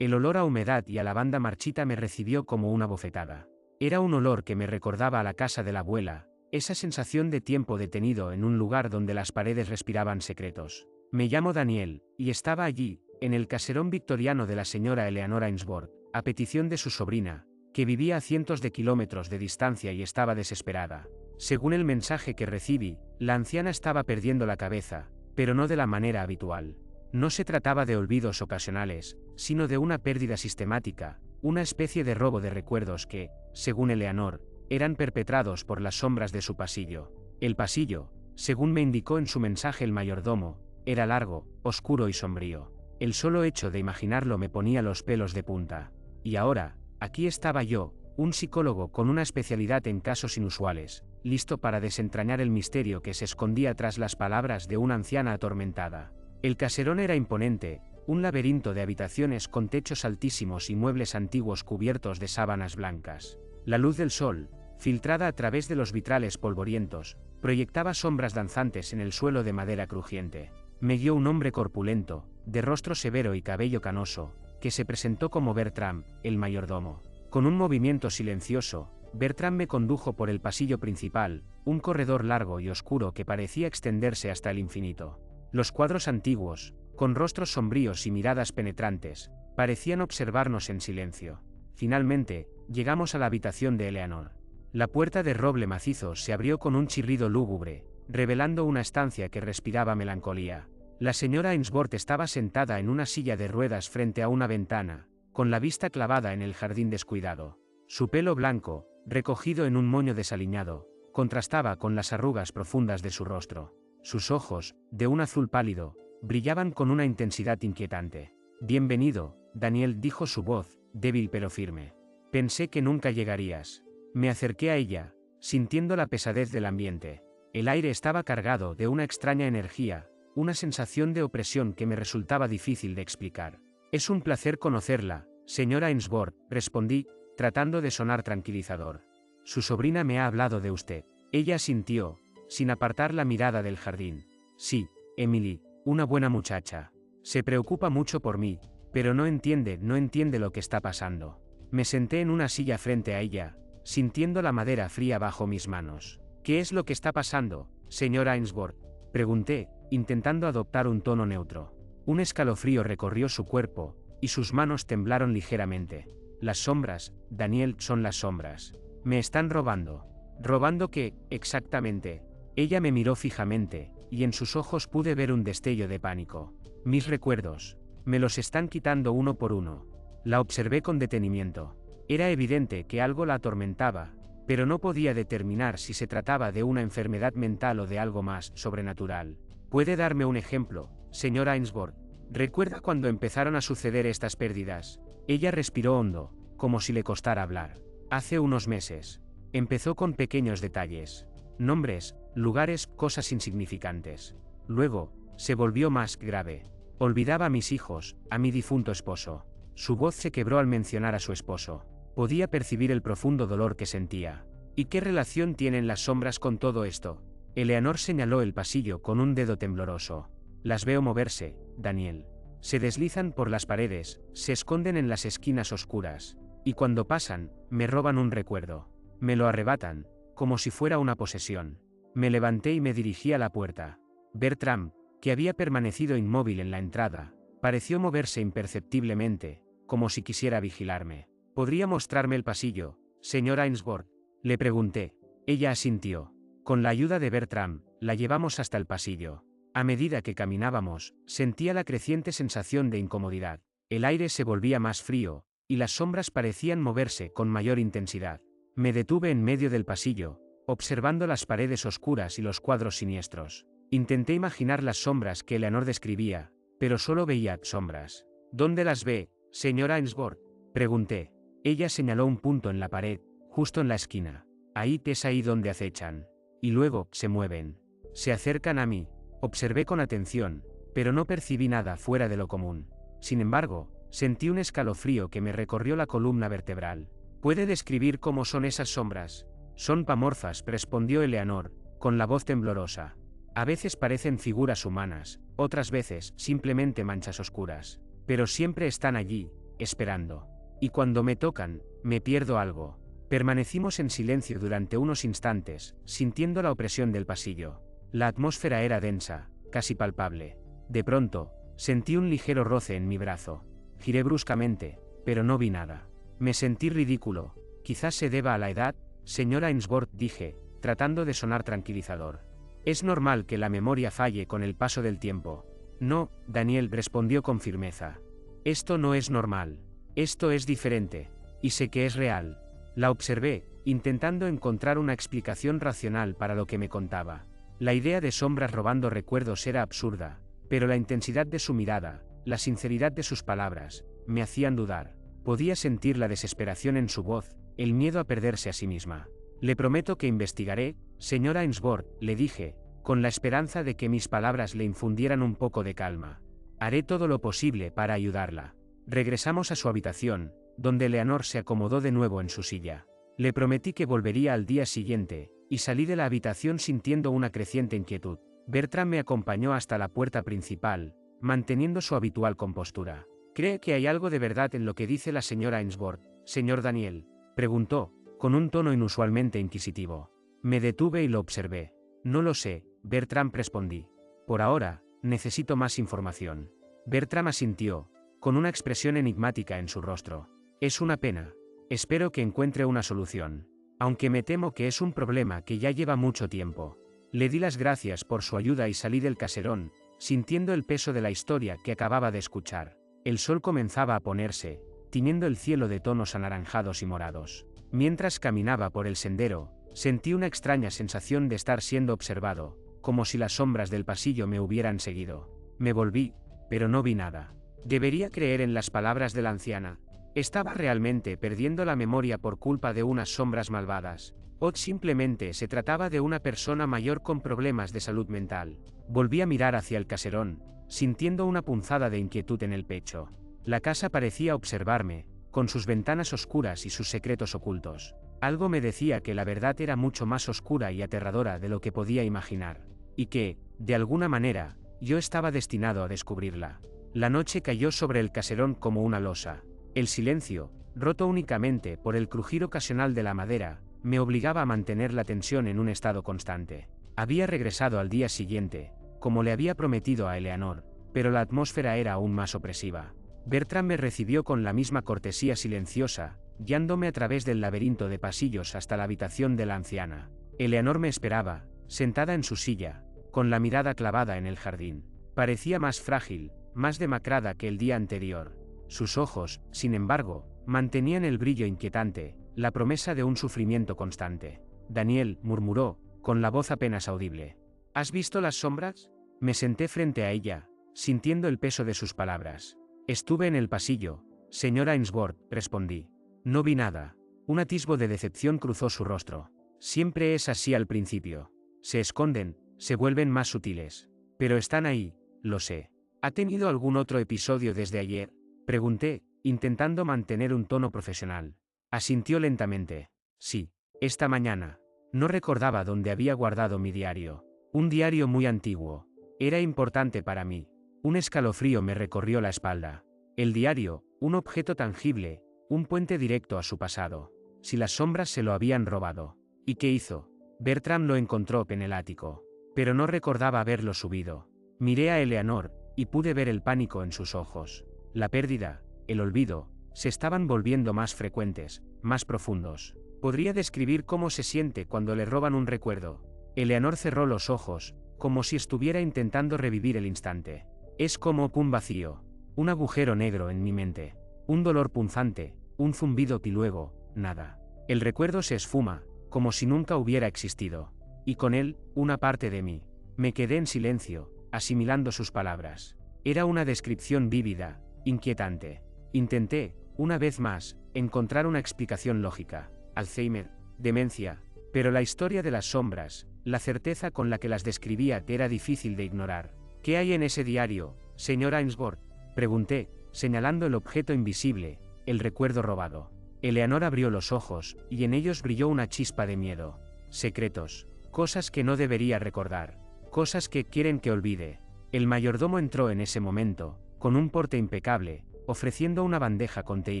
El olor a humedad y a lavanda marchita me recibió como una bofetada. Era un olor que me recordaba a la casa de la abuela, esa sensación de tiempo detenido en un lugar donde las paredes respiraban secretos. Me llamo Daniel, y estaba allí, en el caserón victoriano de la señora Eleanor Ainsworth, a petición de su sobrina, que vivía a cientos de kilómetros de distancia y estaba desesperada. Según el mensaje que recibí, la anciana estaba perdiendo la cabeza, pero no de la manera habitual. No se trataba de olvidos ocasionales, sino de una pérdida sistemática, una especie de robo de recuerdos que, según Eleanor, eran perpetrados por las sombras de su pasillo. El pasillo, según me indicó en su mensaje el mayordomo, era largo, oscuro y sombrío. El solo hecho de imaginarlo me ponía los pelos de punta. Y ahora, aquí estaba yo, un psicólogo con una especialidad en casos inusuales, listo para desentrañar el misterio que se escondía tras las palabras de una anciana atormentada. El caserón era imponente, un laberinto de habitaciones con techos altísimos y muebles antiguos cubiertos de sábanas blancas. La luz del sol, filtrada a través de los vitrales polvorientos, proyectaba sombras danzantes en el suelo de madera crujiente. Me guió un hombre corpulento, de rostro severo y cabello canoso, que se presentó como Bertram, el mayordomo. Con un movimiento silencioso, Bertram me condujo por el pasillo principal, un corredor largo y oscuro que parecía extenderse hasta el infinito. Los cuadros antiguos, con rostros sombríos y miradas penetrantes, parecían observarnos en silencio. Finalmente, llegamos a la habitación de Eleanor. La puerta de roble macizo se abrió con un chirrido lúgubre, revelando una estancia que respiraba melancolía. La señora Ainsworth estaba sentada en una silla de ruedas frente a una ventana, con la vista clavada en el jardín descuidado. Su pelo blanco, recogido en un moño desaliñado, contrastaba con las arrugas profundas de su rostro. Sus ojos, de un azul pálido, brillaban con una intensidad inquietante. «Bienvenido, Daniel», dijo su voz, débil pero firme. «Pensé que nunca llegarías». Me acerqué a ella, sintiendo la pesadez del ambiente. El aire estaba cargado de una extraña energía, una sensación de opresión que me resultaba difícil de explicar. «Es un placer conocerla, señora Ainsworth», respondí, tratando de sonar tranquilizador. «Su sobrina me ha hablado de usted». Ella asintió, sin apartar la mirada del jardín. «Sí, Emily, una buena muchacha. Se preocupa mucho por mí, pero no entiende lo que está pasando». Me senté en una silla frente a ella, sintiendo la madera fría bajo mis manos. «¿Qué es lo que está pasando, señora Ainsworth?», pregunté, intentando adoptar un tono neutro. Un escalofrío recorrió su cuerpo, y sus manos temblaron ligeramente. «Las sombras, Daniel, son las sombras. Me están robando». «¿Robando qué, exactamente?». Ella me miró fijamente, y en sus ojos pude ver un destello de pánico. «Mis recuerdos. Me los están quitando uno por uno». La observé con detenimiento. Era evidente que algo la atormentaba, pero no podía determinar si se trataba de una enfermedad mental o de algo más sobrenatural. «¿Puede darme un ejemplo, señora Ainsworth? ¿Recuerda cuando empezaron a suceder estas pérdidas?». Ella respiró hondo, como si le costara hablar. «Hace unos meses. Empezó con pequeños detalles. Nombres, lugares, cosas insignificantes. Luego, se volvió más grave. Olvidaba a mis hijos, a mi difunto esposo». Su voz se quebró al mencionar a su esposo. Podía percibir el profundo dolor que sentía. «¿Y qué relación tienen las sombras con todo esto?». Eleanor señaló el pasillo con un dedo tembloroso. «Las veo moverse, Daniel. Se deslizan por las paredes, se esconden en las esquinas oscuras. Y cuando pasan, me roban un recuerdo. Me lo arrebatan, como si fuera una posesión». Me levanté y me dirigí a la puerta. Bertram, que había permanecido inmóvil en la entrada, pareció moverse imperceptiblemente, como si quisiera vigilarme. «¿Podría mostrarme el pasillo, señora Ainsworth?», le pregunté. Ella asintió. Con la ayuda de Bertram, la llevamos hasta el pasillo. A medida que caminábamos, sentía la creciente sensación de incomodidad. El aire se volvía más frío, y las sombras parecían moverse con mayor intensidad. Me detuve en medio del pasillo, observando las paredes oscuras y los cuadros siniestros. Intenté imaginar las sombras que Eleanor describía, pero solo veía sombras. «¿Dónde las ve, señora Ainsworth?», pregunté. Ella señaló un punto en la pared, justo en la esquina. «Ahí es ahí donde acechan. Y luego, se mueven. Se acercan a mí». Observé con atención, pero no percibí nada fuera de lo común. Sin embargo, sentí un escalofrío que me recorrió la columna vertebral. «¿Puede describir cómo son esas sombras?». «Son pamorfas», respondió Eleanor, con la voz temblorosa. «A veces parecen figuras humanas, otras veces simplemente manchas oscuras. Pero siempre están allí, esperando. Y cuando me tocan, me pierdo algo. Permanecimos en silencio durante unos instantes, sintiendo la opresión del pasillo. La atmósfera era densa, casi palpable. De pronto, sentí un ligero roce en mi brazo. Giré bruscamente, pero no vi nada. Me sentí ridículo. Quizás se deba a la edad, señora Ainsworth, dije, tratando de sonar tranquilizador. Es normal que la memoria falle con el paso del tiempo. No, Daniel respondió con firmeza. Esto no es normal. Esto es diferente. Y sé que es real. La observé, intentando encontrar una explicación racional para lo que me contaba. La idea de sombras robando recuerdos era absurda, pero la intensidad de su mirada, la sinceridad de sus palabras, me hacían dudar. Podía sentir la desesperación en su voz, el miedo a perderse a sí misma. Le prometo que investigaré, señora Ainsworth, le dije, con la esperanza de que mis palabras le infundieran un poco de calma. Haré todo lo posible para ayudarla. Regresamos a su habitación, donde Leonor se acomodó de nuevo en su silla. Le prometí que volvería al día siguiente, y salí de la habitación sintiendo una creciente inquietud. Bertram me acompañó hasta la puerta principal, manteniendo su habitual compostura. ¿Cree que hay algo de verdad en lo que dice la señora Ainsworth, señor Daniel?, preguntó, con un tono inusualmente inquisitivo. Me detuve y lo observé. No lo sé, Bertram, respondí. Por ahora, necesito más información. Bertram asintió, con una expresión enigmática en su rostro. Es una pena. Espero que encuentre una solución. Aunque me temo que es un problema que ya lleva mucho tiempo. Le di las gracias por su ayuda y salí del caserón, sintiendo el peso de la historia que acababa de escuchar. El sol comenzaba a ponerse, tiñendo el cielo de tonos anaranjados y morados. Mientras caminaba por el sendero, sentí una extraña sensación de estar siendo observado, como si las sombras del pasillo me hubieran seguido. Me volví, pero no vi nada. ¿Debería creer en las palabras de la anciana? ¿Estaba realmente perdiendo la memoria por culpa de unas sombras malvadas? ¿O simplemente se trataba de una persona mayor con problemas de salud mental? Volví a mirar hacia el caserón, sintiendo una punzada de inquietud en el pecho. La casa parecía observarme, con sus ventanas oscuras y sus secretos ocultos. Algo me decía que la verdad era mucho más oscura y aterradora de lo que podía imaginar. Y que, de alguna manera, yo estaba destinado a descubrirla. La noche cayó sobre el caserón como una losa. El silencio, roto únicamente por el crujir ocasional de la madera, me obligaba a mantener la tensión en un estado constante. Había regresado al día siguiente, como le había prometido a Eleanor, pero la atmósfera era aún más opresiva. Bertram me recibió con la misma cortesía silenciosa, guiándome a través del laberinto de pasillos hasta la habitación de la anciana. Eleanor me esperaba, sentada en su silla, con la mirada clavada en el jardín. Parecía más frágil, más demacrada que el día anterior. Sus ojos, sin embargo, mantenían el brillo inquietante, la promesa de un sufrimiento constante. Daniel, murmuró, con la voz apenas audible. ¿Has visto las sombras? Me senté frente a ella, sintiendo el peso de sus palabras. Estuve en el pasillo, señora Ainsworth, respondí. No vi nada. Un atisbo de decepción cruzó su rostro. Siempre es así al principio. Se esconden, se vuelven más sutiles. Pero están ahí, lo sé. ¿Ha tenido algún otro episodio desde ayer?, pregunté, intentando mantener un tono profesional. Asintió lentamente. Sí, esta mañana. No recordaba dónde había guardado mi diario. Un diario muy antiguo. Era importante para mí. Un escalofrío me recorrió la espalda. El diario, un objeto tangible, un puente directo a su pasado. Si las sombras se lo habían robado. ¿Y qué hizo? Bertram lo encontró en el ático. Pero no recordaba haberlo subido. Miré a Eleanor, y pude ver el pánico en sus ojos. La pérdida, el olvido, se estaban volviendo más frecuentes, más profundos. ¿Podría describir cómo se siente cuando le roban un recuerdo? Eleanor cerró los ojos, como si estuviera intentando revivir el instante. Es como un vacío, un agujero negro en mi mente, un dolor punzante, un zumbido y luego, nada. El recuerdo se esfuma, como si nunca hubiera existido. Y con él, una parte de mí. Me quedé en silencio, asimilando sus palabras. Era una descripción vívida, inquietante. Intenté, una vez más, encontrar una explicación lógica. Alzheimer, demencia, pero la historia de las sombras, la certeza con la que las describía era difícil de ignorar. ¿Qué hay en ese diario, señora Ainsworth?, pregunté, señalando el objeto invisible, el recuerdo robado. Eleanor abrió los ojos, y en ellos brilló una chispa de miedo. Secretos, cosas que no debería recordar, cosas que quieren que olvide. El mayordomo entró en ese momento, con un porte impecable, ofreciendo una bandeja con té y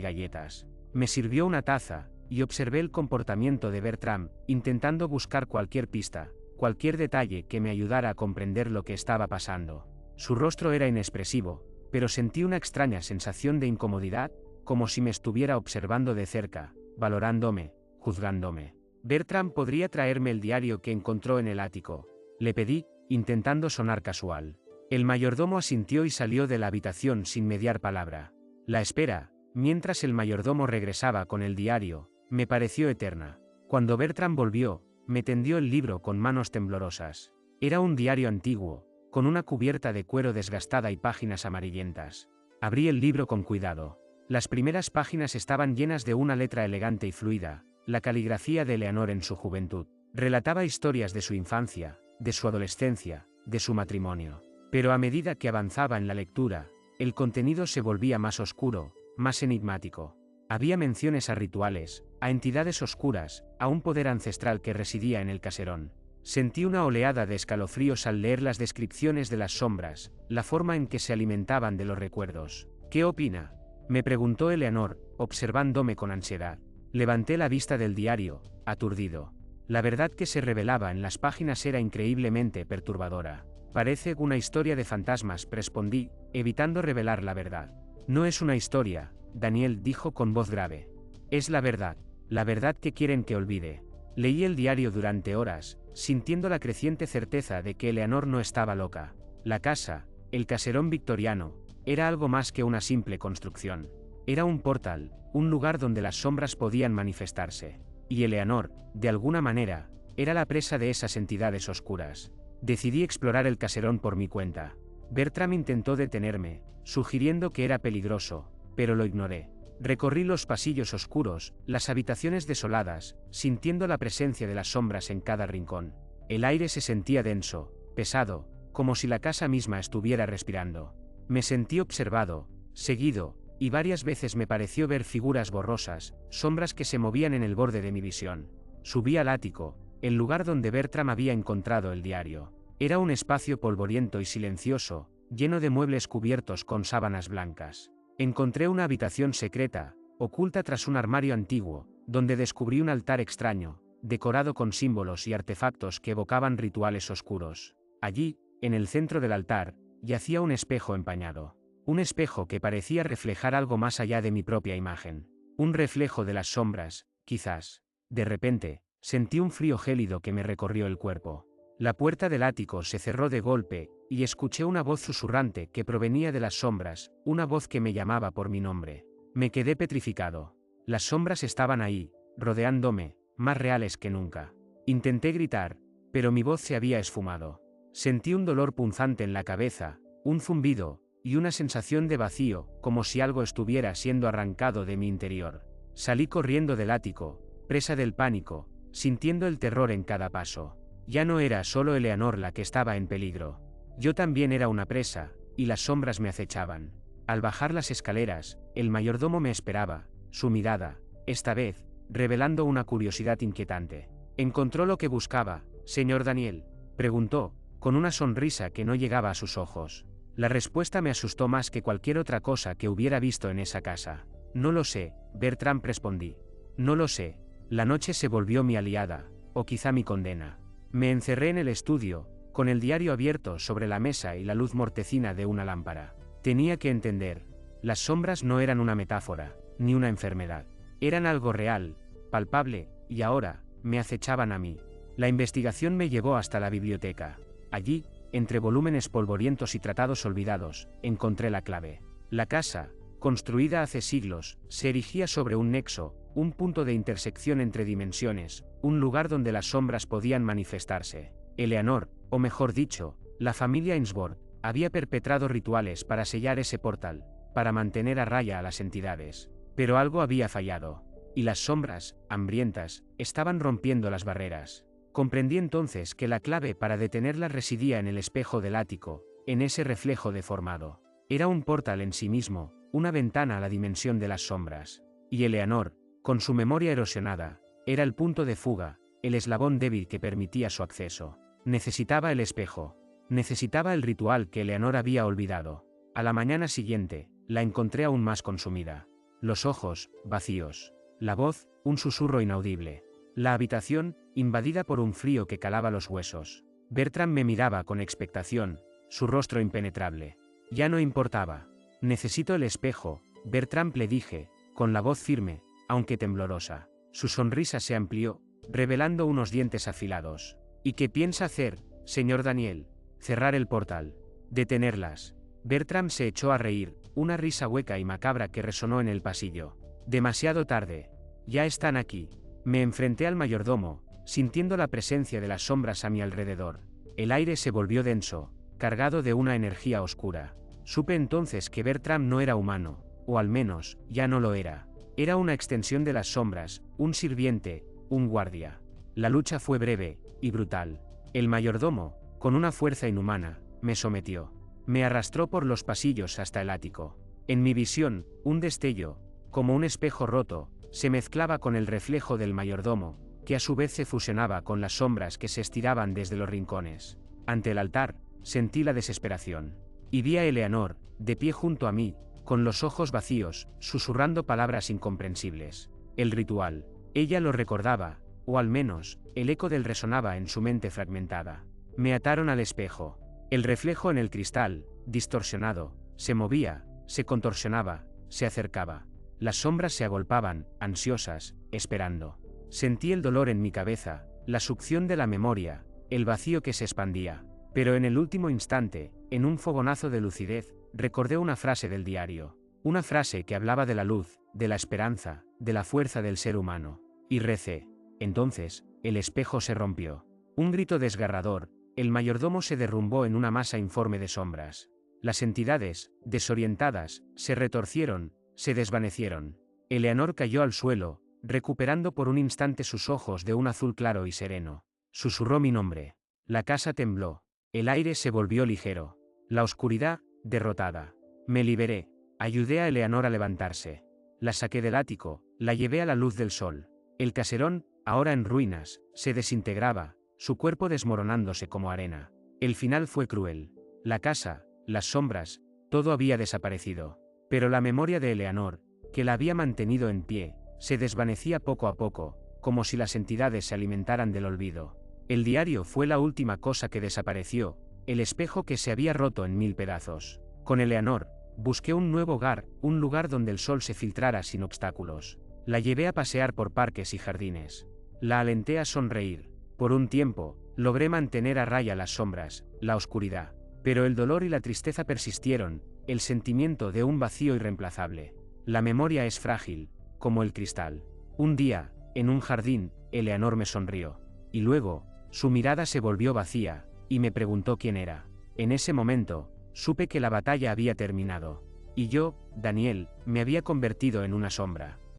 galletas. Me sirvió una taza, y observé el comportamiento de Bertram, intentando buscar cualquier pista, cualquier detalle que me ayudara a comprender lo que estaba pasando. Su rostro era inexpresivo, pero sentí una extraña sensación de incomodidad, como si me estuviera observando de cerca, valorándome, juzgándome. Bertram podría traerme el diario que encontró en el ático. Le pedí, intentando sonar casual. El mayordomo asintió y salió de la habitación sin mediar palabra. La espera, mientras el mayordomo regresaba con el diario, me pareció eterna. Cuando Bertram volvió, me tendió el libro con manos temblorosas. Era un diario antiguo, con una cubierta de cuero desgastada y páginas amarillentas. Abrí el libro con cuidado. Las primeras páginas estaban llenas de una letra elegante y fluida, la caligrafía de Eleanor en su juventud. Relataba historias de su infancia, de su adolescencia, de su matrimonio. Pero a medida que avanzaba en la lectura, el contenido se volvía más oscuro, más enigmático. Había menciones a rituales, a entidades oscuras, a un poder ancestral que residía en el caserón. Sentí una oleada de escalofríos al leer las descripciones de las sombras, la forma en que se alimentaban de los recuerdos. ¿Qué opina?, me preguntó Eleanor, observándome con ansiedad. Levanté la vista del diario, aturdido. La verdad que se revelaba en las páginas era increíblemente perturbadora. Parece una historia de fantasmas, respondí, evitando revelar la verdad. No es una historia, Daniel dijo con voz grave. Es la verdad que quieren que olvide. Leí el diario durante horas, sintiendo la creciente certeza de que Eleanor no estaba loca. La casa, el caserón victoriano, era algo más que una simple construcción. Era un portal, un lugar donde las sombras podían manifestarse. Y Eleanor, de alguna manera, era la presa de esas entidades oscuras. Decidí explorar el caserón por mi cuenta. Bertram intentó detenerme, sugiriendo que era peligroso, pero lo ignoré. Recorrí los pasillos oscuros, las habitaciones desoladas, sintiendo la presencia de las sombras en cada rincón. El aire se sentía denso, pesado, como si la casa misma estuviera respirando. Me sentí observado, seguido, y varias veces me pareció ver figuras borrosas, sombras que se movían en el borde de mi visión. Subí al ático, el lugar donde Bertram había encontrado el diario. Era un espacio polvoriento y silencioso, lleno de muebles cubiertos con sábanas blancas. Encontré una habitación secreta, oculta tras un armario antiguo, donde descubrí un altar extraño, decorado con símbolos y artefactos que evocaban rituales oscuros. Allí, en el centro del altar, yacía un espejo empañado. Un espejo que parecía reflejar algo más allá de mi propia imagen. Un reflejo de las sombras, quizás. De repente, sentí un frío gélido que me recorrió el cuerpo. La puerta del ático se cerró de golpe, y escuché una voz susurrante que provenía de las sombras, una voz que me llamaba por mi nombre. Me quedé petrificado. Las sombras estaban ahí, rodeándome, más reales que nunca. Intenté gritar, pero mi voz se había esfumado. Sentí un dolor punzante en la cabeza, un zumbido, y una sensación de vacío, como si algo estuviera siendo arrancado de mi interior. Salí corriendo del ático, presa del pánico, sintiendo el terror en cada paso. Ya no era solo Eleanor la que estaba en peligro. Yo también era una presa, y las sombras me acechaban. Al bajar las escaleras, el mayordomo me esperaba, su mirada, esta vez, revelando una curiosidad inquietante. ¿Encontró lo que buscaba, señor Daniel?, preguntó, con una sonrisa que no llegaba a sus ojos. La respuesta me asustó más que cualquier otra cosa que hubiera visto en esa casa. No lo sé, Bertram, respondí. No lo sé. La noche se volvió mi aliada, o quizá mi condena. Me encerré en el estudio, con el diario abierto sobre la mesa y la luz mortecina de una lámpara. Tenía que entender. Las sombras no eran una metáfora, ni una enfermedad. Eran algo real, palpable, y ahora, me acechaban a mí. La investigación me llevó hasta la biblioteca. Allí, entre volúmenes polvorientos y tratados olvidados, encontré la clave. La casa, construida hace siglos, se erigía sobre un nexo, un punto de intersección entre dimensiones, un lugar donde las sombras podían manifestarse. Eleanor, o mejor dicho, la familia Ainsworth, había perpetrado rituales para sellar ese portal, para mantener a raya a las entidades. Pero algo había fallado. Y las sombras, hambrientas, estaban rompiendo las barreras. Comprendí entonces que la clave para detenerlas residía en el espejo del ático, en ese reflejo deformado. Era un portal en sí mismo, una ventana a la dimensión de las sombras. Y Eleanor, con su memoria erosionada, era el punto de fuga, el eslabón débil que permitía su acceso. Necesitaba el espejo. Necesitaba el ritual que Eleanor había olvidado. A la mañana siguiente, la encontré aún más consumida. Los ojos, vacíos. La voz, un susurro inaudible. La habitación, invadida por un frío que calaba los huesos. Bertram me miraba con expectación, su rostro impenetrable. Ya no importaba. Necesito el espejo, Bertram, le dije, con la voz firme, aunque temblorosa. Su sonrisa se amplió, revelando unos dientes afilados. ¿Y qué piensa hacer, señor Daniel? Cerrar el portal. Detenerlas. Bertram se echó a reír, una risa hueca y macabra que resonó en el pasillo. Demasiado tarde. Ya están aquí. Me enfrenté al mayordomo, sintiendo la presencia de las sombras a mi alrededor. El aire se volvió denso, cargado de una energía oscura. Supe entonces que Bertram no era humano, o al menos, ya no lo era. Era una extensión de las sombras, un sirviente, un guardia. La lucha fue breve y brutal. El mayordomo, con una fuerza inhumana, me sometió. Me arrastró por los pasillos hasta el ático. En mi visión, un destello, como un espejo roto, se mezclaba con el reflejo del mayordomo, que a su vez se fusionaba con las sombras que se estiraban desde los rincones. Ante el altar, sentí la desesperación. Y vi a Eleanor, de pie junto a mí, con los ojos vacíos, susurrando palabras incomprensibles. El ritual. Ella lo recordaba, o al menos, el eco del resonaba en su mente fragmentada. Me ataron al espejo. El reflejo en el cristal, distorsionado, se movía, se contorsionaba, se acercaba. Las sombras se agolpaban, ansiosas, esperando. Sentí el dolor en mi cabeza, la succión de la memoria, el vacío que se expandía. Pero en el último instante, en un fogonazo de lucidez, recordé una frase del diario. Una frase que hablaba de la luz, de la esperanza, de la fuerza del ser humano. Y recé. Entonces, el espejo se rompió. Un grito desgarrador, el mayordomo se derrumbó en una masa informe de sombras. Las entidades, desorientadas, se retorcieron, se desvanecieron. Eleanor cayó al suelo, recuperando por un instante sus ojos de un azul claro y sereno. Susurró mi nombre. La casa tembló. El aire se volvió ligero. La oscuridad, derrotada. Me liberé. Ayudé a Eleanor a levantarse. La saqué del ático, la llevé a la luz del sol. El caserón, ahora en ruinas, se desintegraba, su cuerpo desmoronándose como arena. El final fue cruel. La casa, las sombras, todo había desaparecido. Pero la memoria de Eleanor, que la había mantenido en pie, se desvanecía poco a poco, como si las entidades se alimentaran del olvido. El diario fue la última cosa que desapareció, el espejo que se había roto en 1000 pedazos. Con Eleanor, busqué un nuevo hogar, un lugar donde el sol se filtrara sin obstáculos. La llevé a pasear por parques y jardines. La alenté a sonreír. Por un tiempo, logré mantener a raya las sombras, la oscuridad. Pero el dolor y la tristeza persistieron, el sentimiento de un vacío irreemplazable. La memoria es frágil, como el cristal. Un día, en un jardín, Eleanor me sonrió. Y luego, su mirada se volvió vacía, y me preguntó quién era. En ese momento, supe que la batalla había terminado. Y yo, Daniel, me había convertido en una sombra.